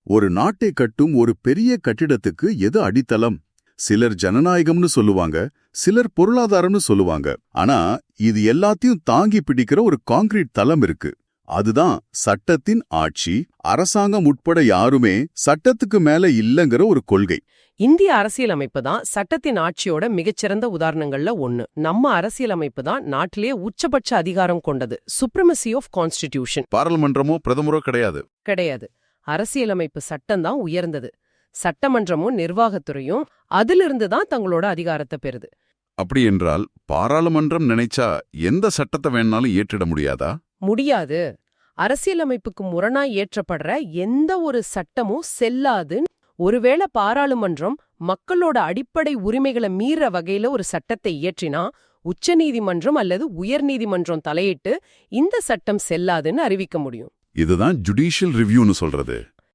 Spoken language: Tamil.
ஒரு நாட்டை கட்டும் ஒரு பெரிய கட்டிடத்துக்கு எது அடித்தளம்? சிலர் ஜனநாயகம்னு சொல்லுவாங்க, சிலர் பொருளாதாரம்னு சொல்லுவாங்க. ஆனா இது எல்லாத்தையும் தாங்கி பிடிக்கிற ஒரு கான்கிரீட் தளம் இருக்கு. அதுதான் சட்டத்தின் ஆட்சி. அரசாங்கம் உட்பட யாருமே சட்டத்துக்கு மேல இல்லங்கிற ஒரு கொள்கை. இந்திய அரசியலமைப்பு தான் சட்டத்தின் ஆட்சியோட மிகச்சிறந்த உதாரணங்கள்ல ஒன்னு. நம்ம அரசியலமைப்பு தான் நாட்டிலேயே உச்சபட்ச அதிகாரம் கொண்டது. Supremacy of constitution. பாராளுமன்றமோ பிரதமரோ கிடையாது. கிடையாது. அரசியலமைப்பு சட்டம் தான் உயர்ந்தது. சட்டமன்றமும் நிர்வாகத்துறையும் அதிலிருந்து தான் தங்களோட அதிகாரத்தை பெறுது. அப்படி என்றால் பாராளுமன்றம் நினைச்சா எந்த சட்டத்தை வேணாலும் ஏற்றிட முடியாதா? முடியாது. அரசியலமைப்புக்கு முரணாய் ஏற்றப்படுற எந்த ஒரு சட்டமும் செல்லாது. ஒருவேளை பாராளுமன்றம் மக்களோட அடிப்படை உரிமைகளை மீற வகையில ஒரு சட்டத்தை இயற்றினா உச்சநீதிமன்றம் அல்லது உயர்நீதிமன்றம் தலையிட்டு இந்த சட்டம் செல்லாதுன்னு அறிவிக்க முடியும். இதுதான் ஜுடிஷியல் ரிவ்யூன்னு சொல்றது.